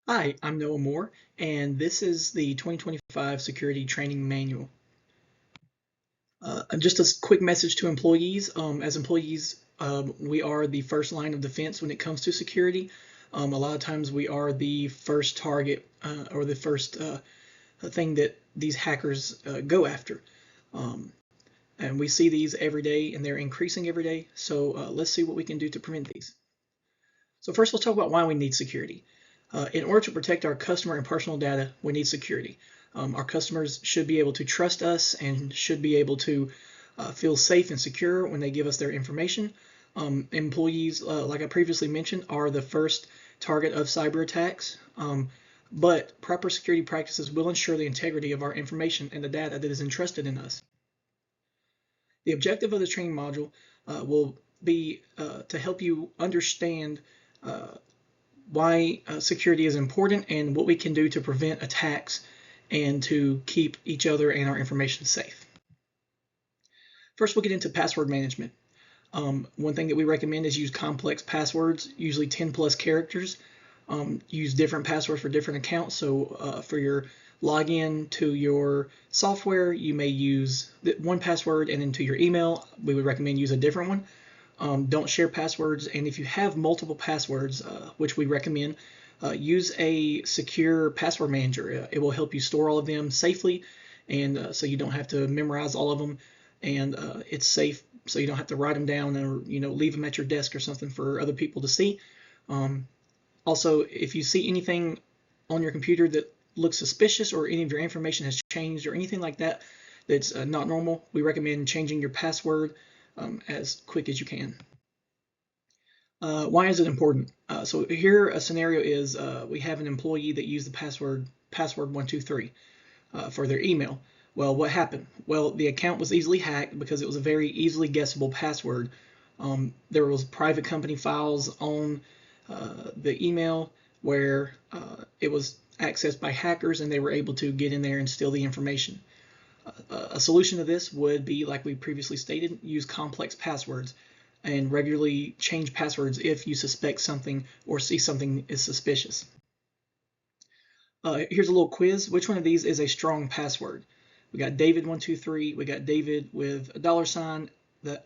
Hi, I'm Noah Moore, and this is the 2025 Security Training Manual. Just a quick message to employees. As employees, we are the first line of defense when it comes to security. A lot of times we are the first target or the first thing that these hackers go after. Um, and we see these every day, and they're increasing every day. So let's see what we can do to prevent these. So first, let's talk about why we need security. In order to protect our customer and personal data, we need security. Our customers should be able to trust us and should be able to feel safe and secure when they give us their information. Employees, like I previously mentioned, are the first target of cyber attacks. But proper security practices will ensure the integrity of our information and the data that is entrusted in us. The objective of this training module will be to help you understand uh, why security is important and what we can do to prevent attacks and to keep each other and our information safe. First, we'll get into password management. One thing that we recommend is use complex passwords, usually 10 plus characters. Use different passwords for different accounts. So for your login to your software, you may use one password, and then to your email, we would recommend use a different one. Don't share passwords, and if you have multiple passwords, which we recommend, use a secure password manager. It will help you store all of them safely, and so you don't have to memorize all of them, and it's safe, so you don't have to write them down or leave them at your desk or something for other people to see. Um, Also, if you see anything on your computer that looks suspicious or any of your information has changed or anything like that that's not normal, we recommend changing your password as quick as you can. Why is it important? So here a scenario is we have an employee that used the password 123 for their email. Well, what happened? Well, the account was easily hacked because it was a very easily guessable password. There was private company files on the email where it was accessed by hackers and they were able to get in there and steal the information. A solution to this would be, like we previously stated, use complex passwords and regularly change passwords if you suspect something or see something is suspicious. Here's a little quiz. Which one of these is a strong password? We got David123, we got David with a dollar sign, the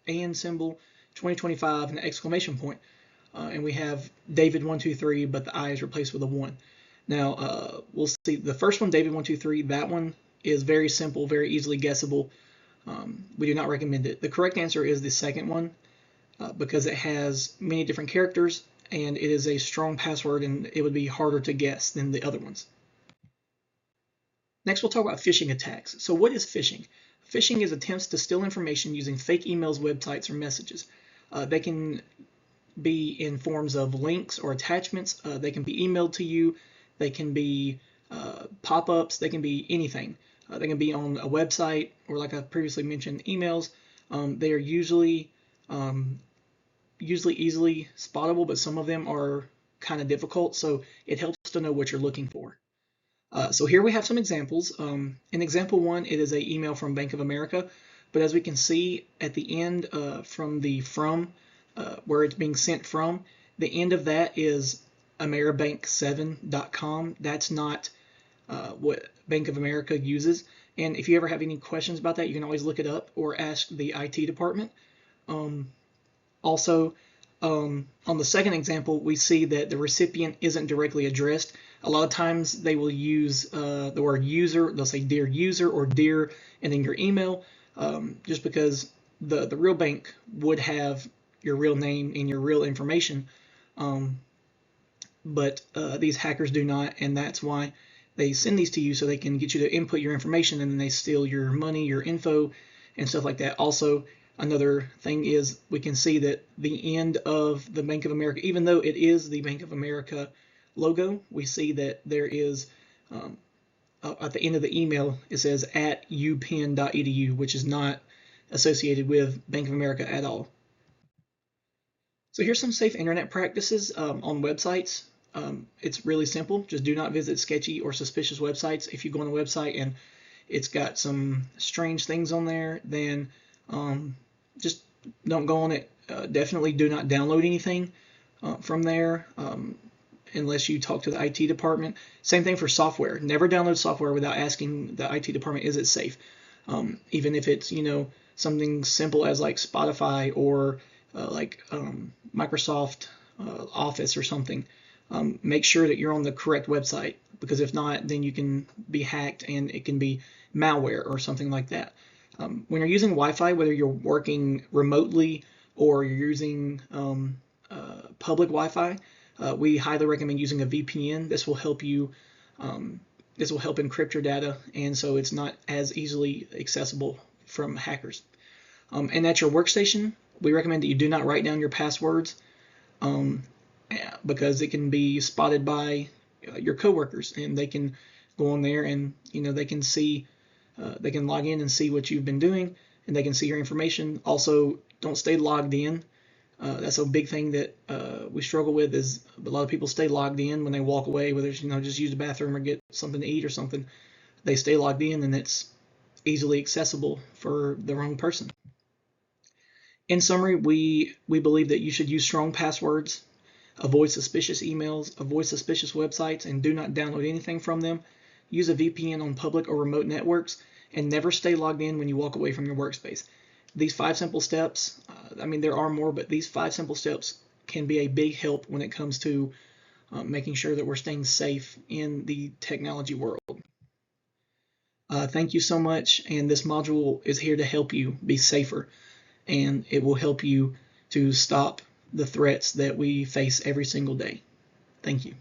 and symbol, 2025, and an exclamation point. And we have David123, but the I is replaced with a 1. Now, we'll see the first one, David123, that one is very simple, very easily guessable. We do not recommend it. The correct answer is the second one because it has many different characters and it is a strong password and it would be harder to guess than the other ones. Next, we'll talk about phishing attacks. So what is phishing? Phishing is attempts to steal information using fake emails, websites, or messages. They can be in forms of links or attachments. They can be emailed to you. They can be pop-ups. They can be anything. They can be on a website or, like I previously mentioned, emails. They are usually easily spottable, but some of them are kind of difficult. So it helps to know what you're looking for. So here we have some examples. In example one, it is an email from Bank of America, but as we can see at the end from where it's being sent from, the end of that is Ameribank7.com. That's not what Bank of America uses. And if you ever have any questions about that, you can always look it up or ask the IT department. Um, Also, on the second example, we see that the recipient isn't directly addressed. A lot of times they will use the word user. They'll say dear user or dear and then your email, just because the real bank would have your real name and your real information, um, but these hackers do not, and that's why they send these to you so they can get you to input your information and then they steal your money, your info, and stuff like that. Also, another thing is we can see that the end of the Bank of America, even though it is the Bank of America logo, we see that there is um, at the end of the email it says at upenn.edu, which is not associated with Bank of America at all. So here's some safe internet practices on websites. It's really simple. Just do not visit sketchy or suspicious websites. If you go on a website and it's got some strange things on there, then just don't go on it. Definitely do not download anything from there. unless you talk to the IT department. Same thing for software. Never download software without asking the IT department, is it safe? Even if it's, something simple as like Spotify or Microsoft Office or something. Make sure that you're on the correct website, because if not, then you can be hacked and it can be malware or something like that. When you're using Wi-Fi, whether you're working remotely or you're using public Wi-Fi, we highly recommend using a VPN. This will help you. This will help encrypt your data, and so it's not as easily accessible from hackers. And at your workstation, we recommend that you do not write down your passwords, because it can be spotted by your coworkers, and they can go on there and they can see, they can log in and see what you've been doing, and they can see your information. Also, don't stay logged in. That's a big thing that we struggle with, is a lot of people stay logged in when they walk away, whether it's just use the bathroom or get something to eat or something. They stay logged in, and it's easily accessible for the wrong person. In summary, we believe that you should use strong passwords, avoid suspicious emails, avoid suspicious websites, and do not download anything from them. Use a VPN on public or remote networks, and never stay logged in when you walk away from your workspace. These 5 simple steps, there are more, but these 5 simple steps can be a big help when it comes to making sure that we're staying safe in the technology world. Thank you so much, and this module is here to help you be safer, and it will help you to stop the threats that we face every single day. Thank you.